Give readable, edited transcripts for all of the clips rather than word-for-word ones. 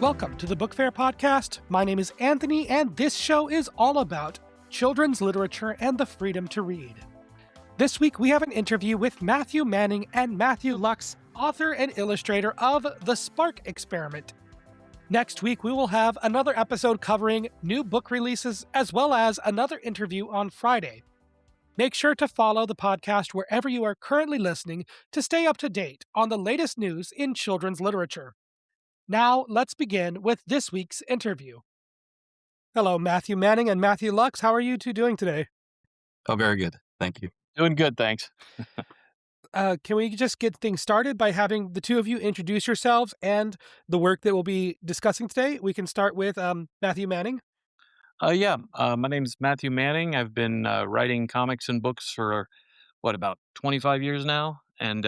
Welcome to the Book Fair podcast. My name is Anthony, and this show is all about children's literature and the freedom to read. This week, we have an interview with Matthew Manning and Matthew Loux, author and illustrator of The Spark Experiment. Next week, we will have another episode covering new book releases, as well as another interview on Friday. Make sure to follow the podcast wherever you are currently listening to stay up to date on the latest news in children's literature. Now, let's begin with this week's interview. Hello, Matthew Manning and Matthew Loux. How are you two doing today? Oh, very good. Thank you. Doing good, thanks. Can we just get things started by having the two of you introduce yourselves and the work that we'll be discussing today? We can start with Matthew Manning. My name's Matthew Manning. I've been writing comics and books for, about 25 years now? And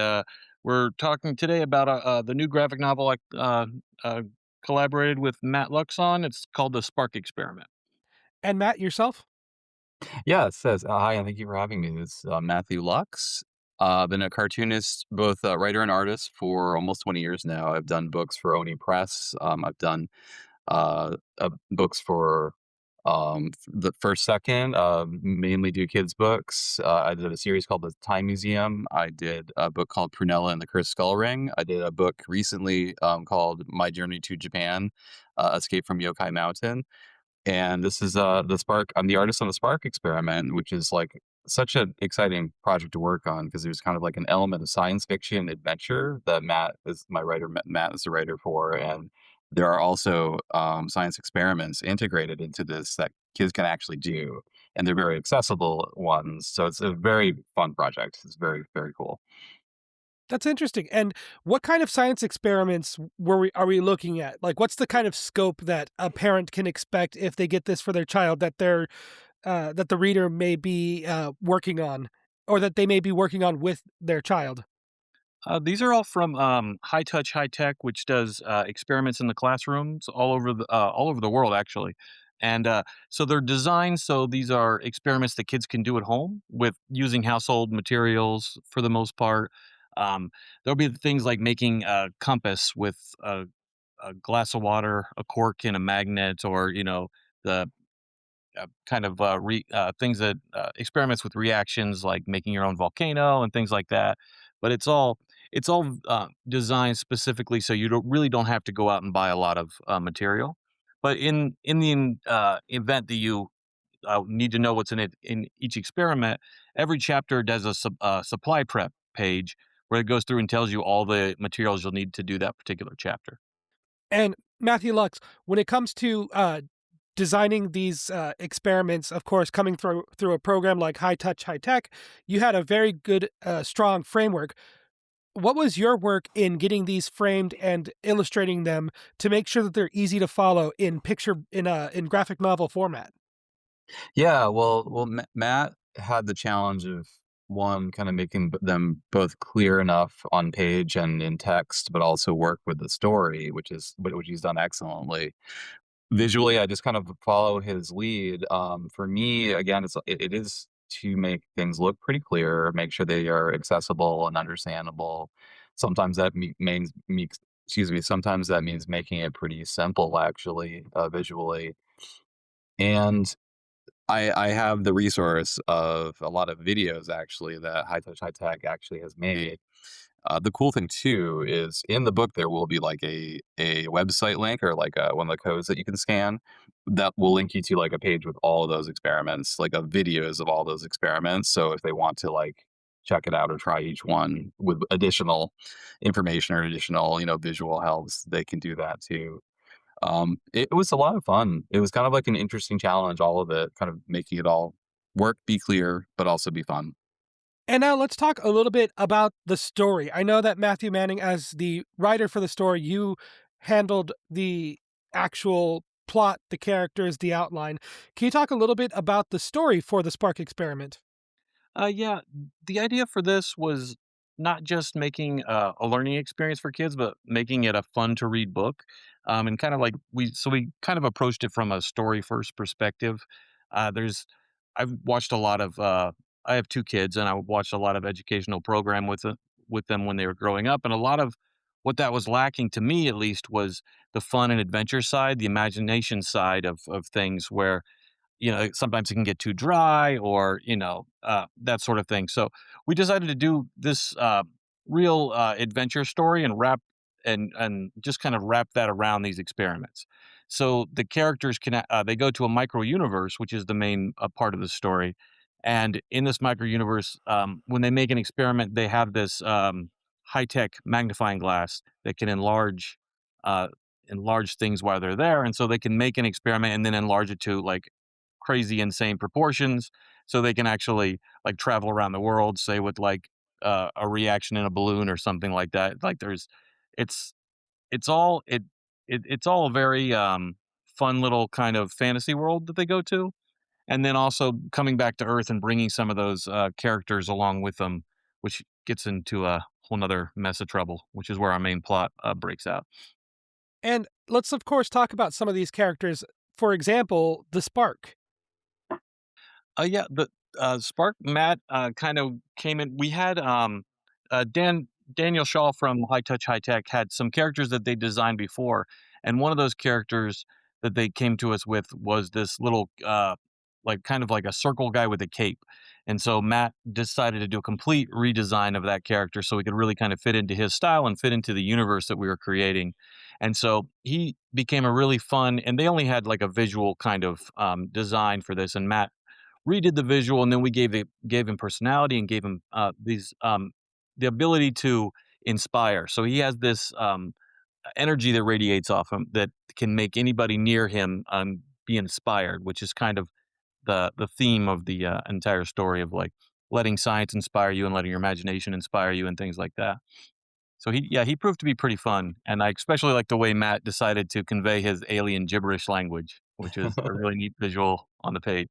we're talking today about the new graphic novel I collaborated with Matt Lux on. It's called The Spark Experiment. And Matt, yourself? Yeah, it says, hi, and thank you for having me. This is Matthew Lux. I've been a cartoonist, both writer and artist, for almost 20 years now. I've done books for Oni Press. I've done books for the First Second, mainly do kids' books. I did a series called The Time Museum. I did a book called Prunella and the Cursed Skull Ring. I did a book recently called My Journey to Japan, Escape from Yokai Mountain. And this is the Spark. I'm the artist on the Spark Experiment, which is like such an exciting project to work on because there's kind of like an element of science fiction adventure that Matt is my writer. Matt is the writer for, and there are also science experiments integrated into this that kids can actually do, and they're very accessible ones. So it's a very fun project. It's very, very cool. That's interesting. And what kind of science experiments are we looking at? Like, what's the kind of scope that a parent can expect if they get this for their child that that the reader may be working on, or that they may be working on with their child? These are all from High Touch High Tech, which does experiments in the classrooms all over the world, actually. And so they're designed so these are experiments that kids can do at home with using household materials for the most part. There'll be things like making a compass with a glass of water, a cork, and a magnet, or the things that experiments with reactions like making your own volcano and things like that. But it's all designed specifically so you don't have to go out and buy a lot of material. But in the event that you need to know what's in it in each experiment, every chapter does a supply prep page where it goes through and tells you all the materials you'll need to do that particular chapter. And Matthew Lux, when it comes to designing these experiments, of course, coming through a program like High Touch High Tech, you had a very good, strong framework. What was your work in getting these framed and illustrating them to make sure that they're easy to follow in graphic novel format? Yeah, well, Matt had the challenge of one kind of making them both clear enough on page and in text, but also work with the story, which he's done excellently. Visually, I just kind of follow his lead. For me, again, it is to make things look pretty clear, make sure they are accessible and understandable. Sometimes that sometimes that means making it pretty simple, actually, visually. And I have the resource of a lot of videos actually that High Touch High Tech actually has made. The cool thing too is in the book there will be like a website link or like one of the codes that you can scan that will link you to like a page with all of those experiments, like videos of all those experiments. So if they want to like check it out or try each one with additional information or additional visual helps, they can do that too. It was a lot of fun. It was kind of like an interesting challenge, all of it, kind of making it all work, be clear, but also be fun. And now let's talk a little bit about the story. I know that Matthew Manning, as the writer for the story, you handled the actual plot, the characters, the outline. Can you talk a little bit about the story for the Spark Experiment? Yeah, the idea for this was not just making a learning experience for kids, but making it a fun to read book. And kind of like we kind of approached it from a story first perspective. There's I've watched a lot of I have two kids, and I watched a lot of educational program with them when they were growing up, and a lot of what that was lacking to me at least was the fun and adventure side, the imagination side of things where sometimes it can get too dry or, that sort of thing. So we decided to do this real adventure story and and just kind of wrap that around these experiments. So the characters they go to a micro universe, which is the main part of the story. And in this micro universe, when they make an experiment, they have this high tech magnifying glass that can enlarge things while they're there, and so they can make an experiment and then enlarge it to like crazy insane proportions so they can actually like travel around the world, say with like a reaction in a balloon or something like that. Like it's it's all it's all a very fun little kind of fantasy world that they go to, and then also coming back to earth and bringing some of those characters along with them, which gets into a whole nother mess of trouble, which is where our main plot breaks out. And let's, of course, talk about some of these characters. For example, the Spark. Yeah, the Spark Matt kind of came in. We had Daniel Shaw from High Touch High Tech had some characters that they designed before, and one of those characters that they came to us with was this little like kind of like a circle guy with a cape. And so Matt decided to do a complete redesign of that character so he could really kind of fit into his style and fit into the universe that we were creating. And so he became a really fun, and they only had like a visual kind of design for this, and Matt redid the visual, and then we gave him personality and gave him these the ability to inspire. So he has this energy that radiates off him that can make anybody near him be inspired, which is kind of the theme of the entire story of like letting science inspire you and letting your imagination inspire you and things like that. So he proved to be pretty fun, and I especially like the way Matt decided to convey his alien gibberish language, which is a really neat visual on the page.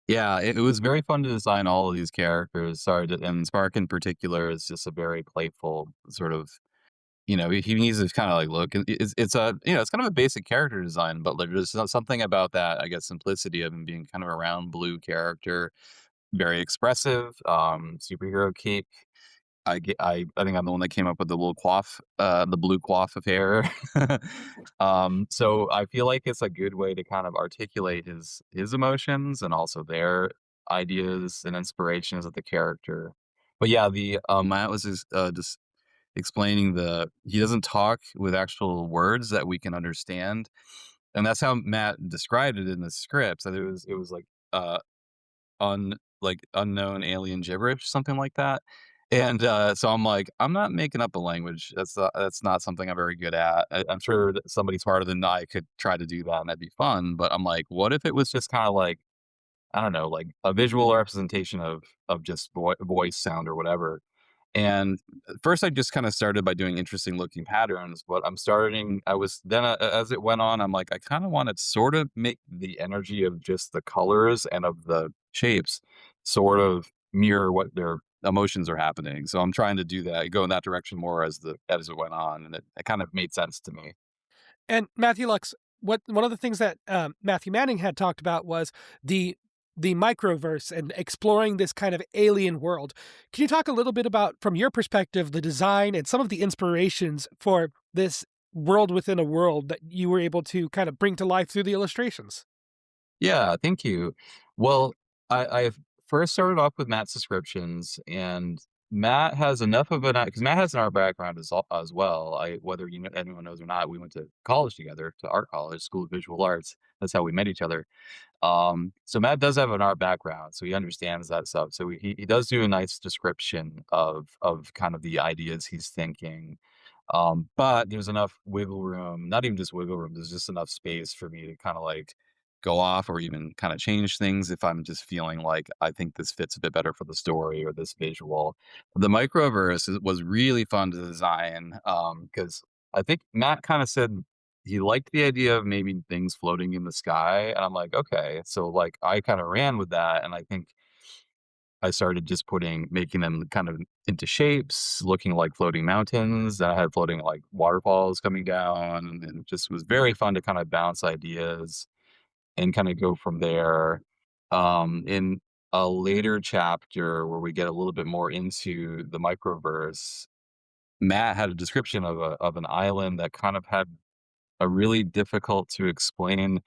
Yeah, it was very fun to design all of these characters. Sorry, and Spark in particular is just a very playful sort of, he needs this kind of like look. It's a, it's kind of a basic character design, but like, there's something about that, I guess, simplicity of him being kind of a round blue character, very expressive, superhero cape. I think I'm the one that came up with the little the blue coif of hair. So I feel like it's a good way to kind of articulate his emotions and also their ideas and inspirations of the character. But yeah, the Matt was just explaining the he doesn't talk with actual words that we can understand, and that's how Matt described it in the script. That it was like unknown alien gibberish, something like that. And, so I'm like, "I'm not making up a language. That's not something I'm very good at. I'm sure that somebody smarter than I could try to do that, and that'd be fun." But I'm like, "What if it was just kinda like, I don't know, like a visual representation of just voice sound or whatever?" And at first, I just kinda started by doing interesting looking patterns, but I was then, as it went on, I'm like, I kinda wanna sorta make the energy of just the colors and of the shapes sort of mirror what their emotions are happening. So I'm trying to do that, go in that direction more as it went on, and it kind of made sense to me. And Matthew Lux, what one of the things that Matthew Manning had talked about was the the microverse and exploring this kind of alien world. Can you talk a little bit about, from your perspective, the design and some of the inspirations for this world within a world that you were able to kind of bring to life through the illustrations? Yeah, thank you. Well, I first started off with Matt's descriptions, and Matt has enough of an because Matt has an art background as well. Whether anyone knows or not, we went to college together, to art college, School of Visual Arts. That's how we met each other. So Matt does have an art background, so he understands that stuff. So he does do a nice description of kind of the ideas he's thinking. But there's enough wiggle room, not even just wiggle room, there's just enough space for me to kind of like go off or even kind of change things if I'm just feeling like I think this fits a bit better for the story or this visual. The microverse was really fun to design because I think Matt kind of said he liked the idea of maybe things floating in the sky. And I'm like, okay. So like I kind of ran with that. And I think I started just making them kind of into shapes, looking like floating mountains. I had floating like waterfalls coming down, and it just was very fun to kind of bounce ideas and kind of go from there. In a later chapter where we get a little bit more into the microverse, Matt had a description of an island that kind of had a really difficult to explain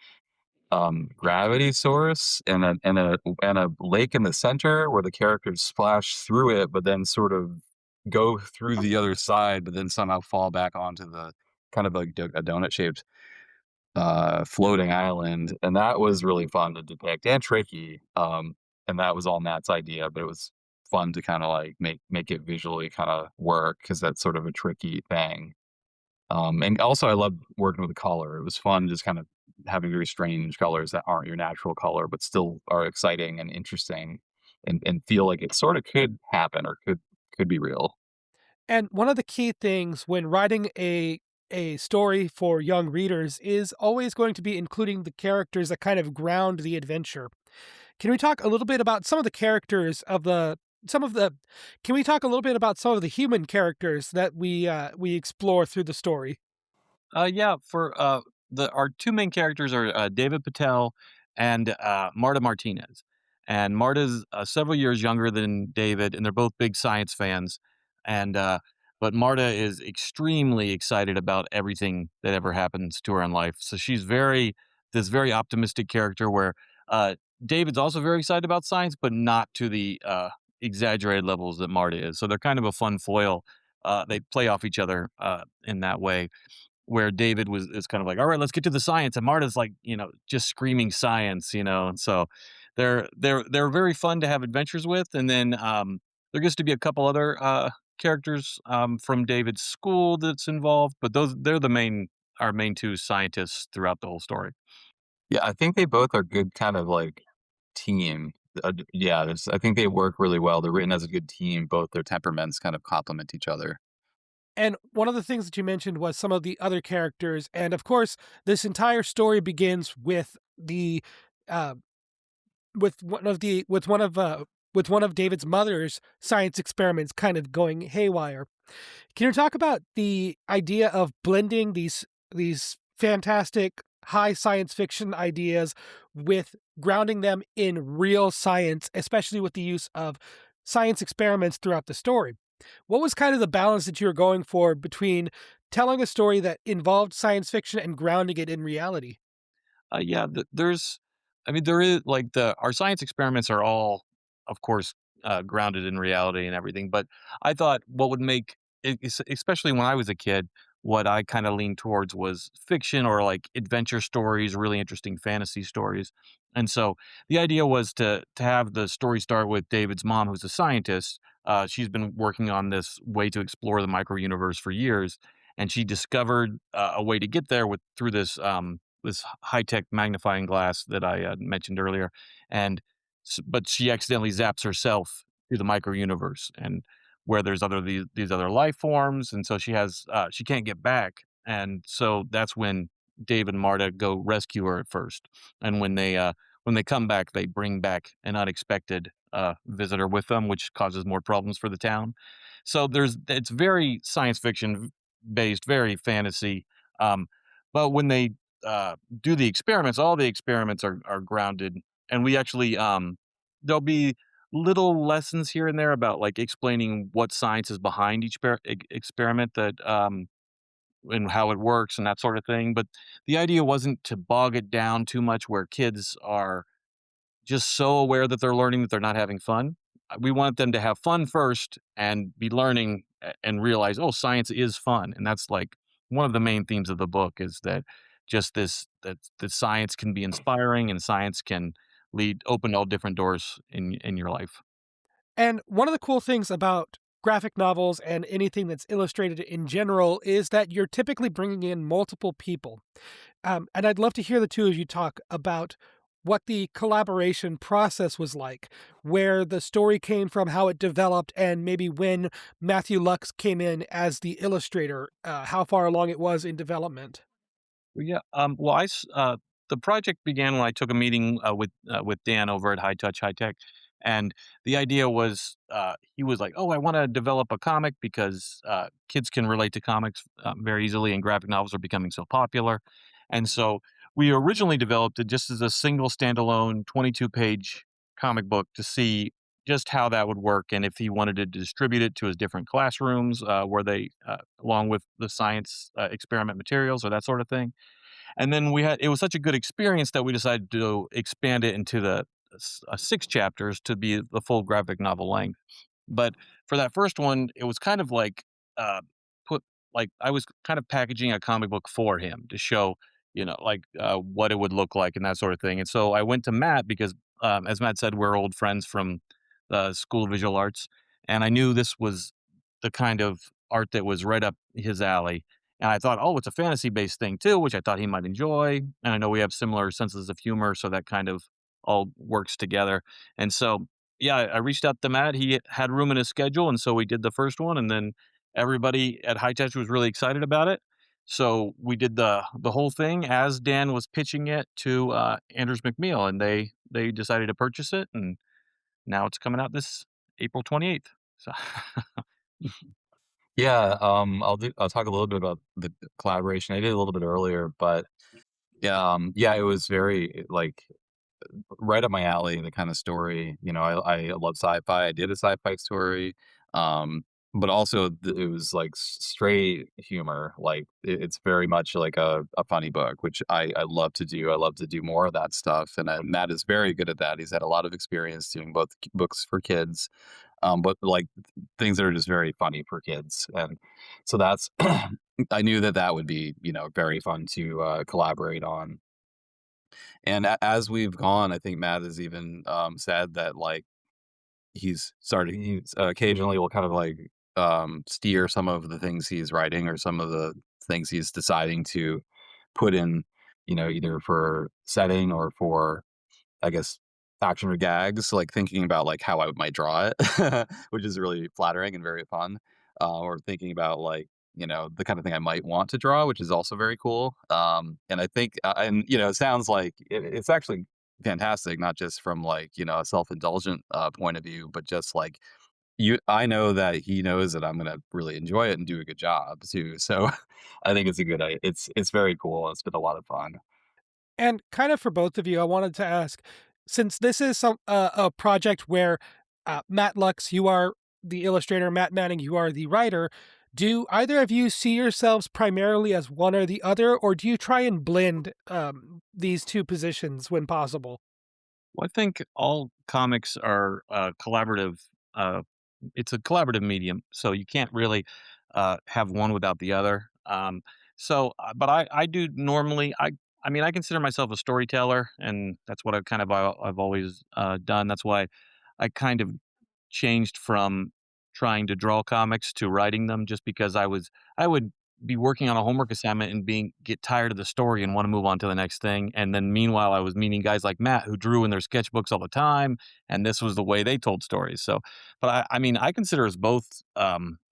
gravity source and a lake in the center where the characters splash through it, but then sort of go through the other side, but then somehow fall back onto the kind of like a donut shaped floating island, and that was really fun to depict and tricky. And that was all Matt's idea, but it was fun to kind of like make it visually kind of work because that's sort of a tricky thing. And also, I love working with the color. It was fun just kind of having very strange colors that aren't your natural color, but still are exciting and interesting, and feel like it sort of could happen or could be real. And one of the key things when writing a story for young readers is always going to be including the characters that kind of ground the adventure. Can we talk a little bit about some of the characters of the some of the can we talk a little bit about some of the human characters that we explore through the story? Yeah, for the our two main characters are David Patel and Marta Martinez. And Marta's several years younger than David, and they're both big science fans. And but Marta is extremely excited about everything that ever happens to her in life. So she's very optimistic character where David's also very excited about science, but not to the exaggerated levels that Marta is. So they're kind of a fun foil. They play off each other in that way where David was is kind of like, "All right, let's get to the science," and Marta's like, just screaming science, and so they're very fun to have adventures with, and then, there gets to be a couple other, characters, from David's school that's involved, but they're the main our main 2 scientists throughout the whole story. Yeah, I think they both are good kind of like team. Yeah, I think they work really well. They're written as a good team. Both their temperaments kind of complement each other. And one of the things that you mentioned was some of the other characters, and of course, this entire story begins uh, with one of David's mother's science experiments kind of going haywire. Can you talk about the idea of blending these fantastic high science fiction ideas with grounding them in real science, especially with the use of science experiments throughout the story? What was kind of the balance that you were going for between telling a story that involved science fiction and grounding it in reality? Yeah, I mean, there is like our science experiments are all, of course, grounded in reality and everything. But I thought what would make, especially when I was a kid, what I kind of leaned towards was fiction or like adventure stories, really interesting fantasy stories. And so the idea was to have the story start with David's mom, who's a scientist. She's been working on this way to explore the micro universe for years, and she discovered a way to get there with through this high-tech magnifying glass that I mentioned earlier, and but she accidentally zaps herself through the micro universe and where there's these other life forms, and so she can't get back, and so that's when Dave and Marta go rescue her at first, and when they come back, they bring back an unexpected visitor with them, which causes more problems for the town. So it's very science fiction based, very fantasy. Um, but when they do the experiments, all the experiments are grounded, and we actually there'll be little lessons here and there about like explaining what science is behind each experiment that and how it works and that sort of thing. But the idea wasn't to bog it down too much where kids are just so aware that they're learning that they're not having fun. We want them to have fun first and be learning and realize, oh, science is fun. And that's like one of the main themes of the book is that just this that science can be inspiring and science can lead open all different doors in your life. And one of the cool things about graphic novels and anything that's illustrated in general is that you're typically bringing in multiple people. And I'd love to hear the two of you talk about what the collaboration process was like, where the story came from, how it developed, and maybe when Matthew Lux came in as the illustrator, how far along it was in development. Well, yeah. Well, the project began when I took a meeting with Dan over at High Touch High Tech, and the idea was he was like, "Oh, I want to develop a comic because kids can relate to comics very easily, and graphic novels are becoming so popular." And so we originally developed it just as a single standalone 22-page comic book to see just how that would work and if he wanted to distribute it to his different classrooms, where they, along with the science experiment materials or that sort of thing. And then it was such a good experience that we decided to expand it into the 6 chapters to be the full graphic novel length. But for that first one, it was kind of like, uh, put like, I was kind of packaging a comic book for him to show, like, what it would look like and that sort of thing. And so I went to Matt because, as Matt said, we're old friends from the School of Visual Arts, and I knew this was the kind of art that was right up his alley. And I thought, "Oh, it's a fantasy-based thing too," which I thought he might enjoy, and I know we have similar senses of humor, so that kind of all works together. And so, yeah, I reached out to Matt, he had room in his schedule, and so we did the first one, and then everybody at High Touch was really excited about it. So we did the whole thing as Dan was pitching it to, Anders McMeel, and they decided to purchase it, and now it's coming out this April 28th. So Yeah, I'll talk a little bit about the collaboration. I did a little bit earlier, but yeah, it was very like right up my alley, the kind of story. I love sci-fi. I did a sci-fi story, um, but also it was like straight humor. Like it's very much like a funny book, which I love to do. I love to do more of that stuff, and Matt is very good at that. He's had a lot of experience doing both books for kids, but like things that are just very funny for kids, and so that's I knew that that would be very fun to collaborate on. And as we've gone, I think Matt has even said that like he's occasionally will kind of like steer some of the things he's writing or some of the things he's deciding to put in, either for setting or for, I guess, action or gags, like thinking about like how I might draw it, which is really flattering and very fun. Or thinking about like, the kind of thing I might want to draw, which is also very cool. And I think, and it sounds like it's actually fantastic, not just from like, a self-indulgent point of view, but just like I know that he knows that I'm gonna really enjoy it and do a good job too. So I think it's very cool. It's been a lot of fun. And kind of for both of you, I wanted to ask, since this is a project where Matt Lux, you are the illustrator, Matt Manning, you are the writer. Do either of you see yourselves primarily as one or the other, or do you try and blend these two positions when possible? Well, I think all comics are collaborative. Uh, it's a collaborative medium, so you can't really have one without the other. But I do normally. I mean, I consider myself a storyteller, and that's what I've always done. That's why I kind of changed from trying to draw comics to writing them, just because I would be working on a homework assignment and get tired of the story and want to move on to the next thing. And then meanwhile, I was meeting guys like Matt who drew in their sketchbooks all the time, and this was the way they told stories. So, but I mean, I consider us both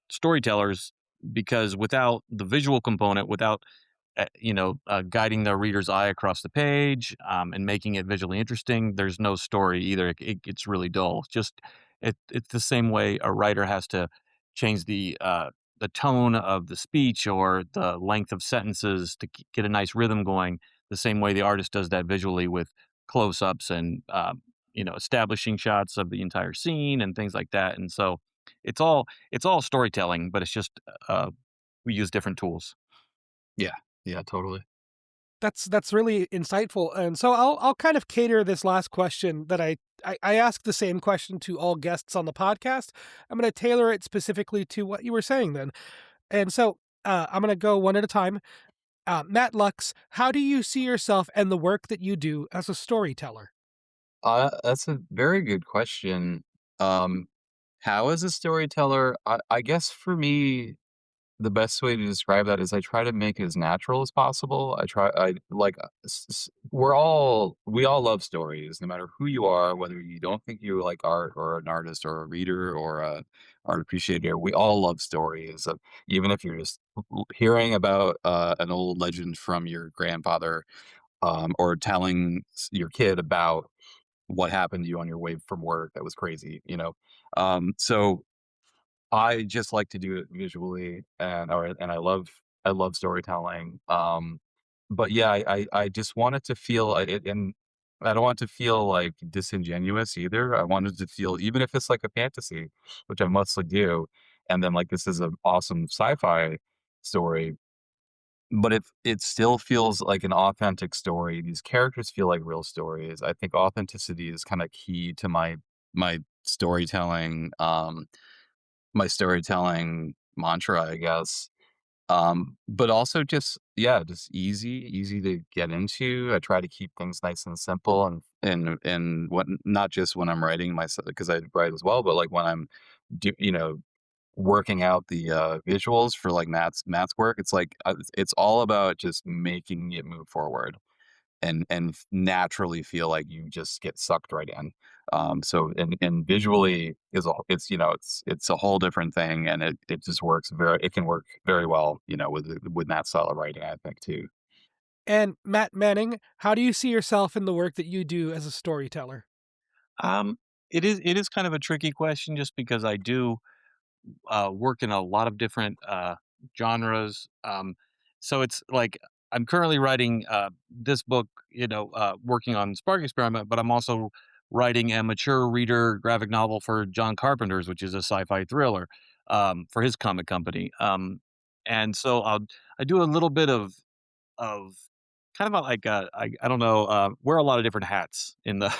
storytellers because without the visual component, without guiding the reader's eye across the page, and making it visually interesting, there's no story either. It gets really dull. It's the same way a writer has to change the tone of the speech or the length of sentences to get a nice rhythm going. The same way the artist does that visually with close-ups and establishing shots of the entire scene and things like that. And so it's all storytelling, but it's just we use different tools. Yeah, yeah, totally. That's really insightful, and so I'll kind of cater this last question that I ask the same question to all guests on the podcast. I'm gonna tailor it specifically to what you were saying then. And so, I'm gonna go one at a time. Matt Lux, how do you see yourself and the work that you do as a storyteller? That's a very good question. Um, how as a storyteller, I guess for me, the best way to describe that is I try to make it as natural as possible. I like, we all love stories, no matter who you are, whether you don't think you like art or an artist or a reader or a art appreciator. We all love stories, even if you're just hearing about an old legend from your grandfather, or telling your kid about what happened to you on your way from work that was crazy, so I just like to do it visually, and I love storytelling. But yeah, I just want it to feel it, I don't want to feel like disingenuous either. I wanted to feel, even if it's like a fantasy, which I mostly do, and then like this is an awesome sci-fi story, but it still feels like an authentic story. These characters feel like real stories. I think authenticity is kind of key to my storytelling, my storytelling mantra, I guess. But also just, yeah, just easy to get into. I try to keep things nice and simple and what, not just when I'm writing myself because I write as well, but like when I'm working out the visuals for like Matt's work. It's like it's all about just making it move forward and naturally feel like you just get sucked right in. So and visually is a it's it's a whole different thing, and it just works it can work very well, with that style of writing, I think too. And Matt Manning, how do you see yourself in the work that you do as a storyteller? Um, it is kind of a tricky question just because I do work in a lot of different genres. So it's like I'm currently writing this book, working on Spark Experiment, but I'm also writing a mature reader graphic novel for John Carpenter's, which is a sci-fi thriller for his comic company. And so I do a little bit of kind of a, like I don't know, wear a lot of different hats in the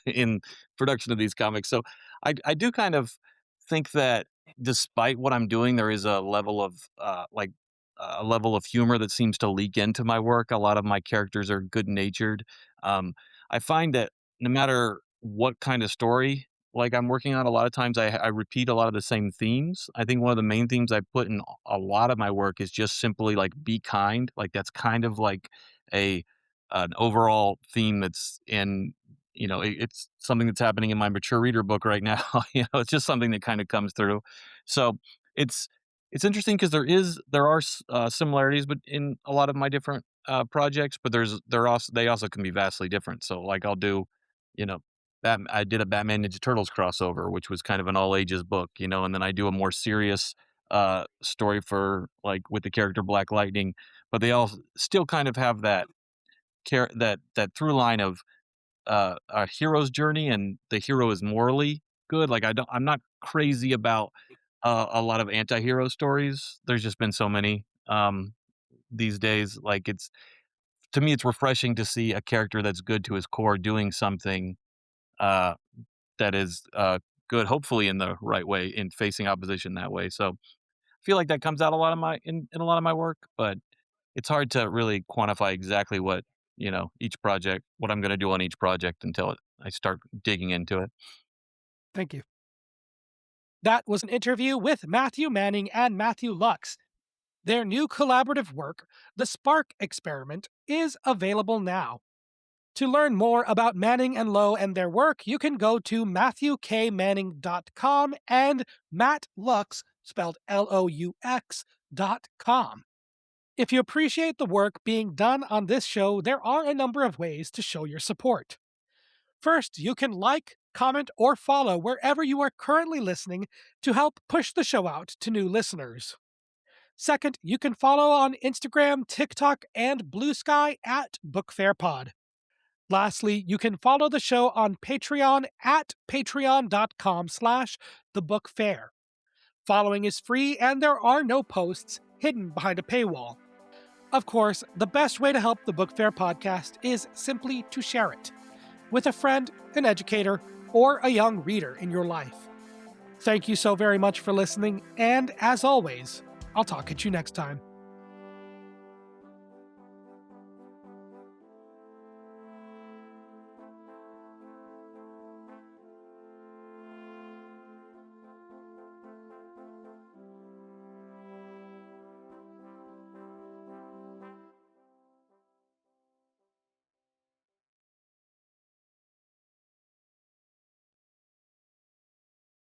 in production of these comics. So I do kind of think that despite what I'm doing, there is a level of a level of humor that seems to leak into my work. A lot of my characters are good natured. Um, I find that no matter what kind of story like I'm working on, a lot of times I repeat a lot of the same themes. I think one of the main themes I put in a lot of my work is just simply like be kind. Like that's kind of like a an overall theme that's in it's something that's happening in my mature reader book right now. It's just something that kind of comes through. So it's it's interesting because there are similarities, but in a lot of my different projects, but they also can be vastly different. So like I'll do, you know, I did a Batman Ninja Turtles crossover, which was kind of an all ages book, and then I do a more serious story for like with the character Black Lightning, but they all still kind of have that through line of a hero's journey, and the hero is morally good. Like I'm not crazy about a lot of anti-hero stories. There's just been so many these days. Like it's to me, it's refreshing to see a character that's good to his core doing something uh, that is good, hopefully in the right way, in facing opposition that way. So I feel like that comes out a lot of my in a lot of my work, but it's hard to really quantify exactly what I'm gonna do on each project until I start digging into it. Thank you. That was an interview with Matthew Manning and Matthew Lux. Their new collaborative work, The Spark Experiment, is available now. To learn more about Manning and Lowe and their work, you can go to matthewkmanning.com and Matt Lux, spelled Lux.com. If you appreciate the work being done on this show, there are a number of ways to show your support. First, you can like, comment, or follow wherever you are currently listening to help push the show out to new listeners. Second, you can follow on Instagram, TikTok, and Blue Sky at BookFairPod. Lastly, you can follow the show on Patreon at patreon.com/thebookfair. Following is free and there are no posts hidden behind a paywall. Of course, the best way to help the Book Fair podcast is simply to share it with a friend, an educator, or a young reader in your life. Thank you so very much for listening, and as always, I'll talk at you next time.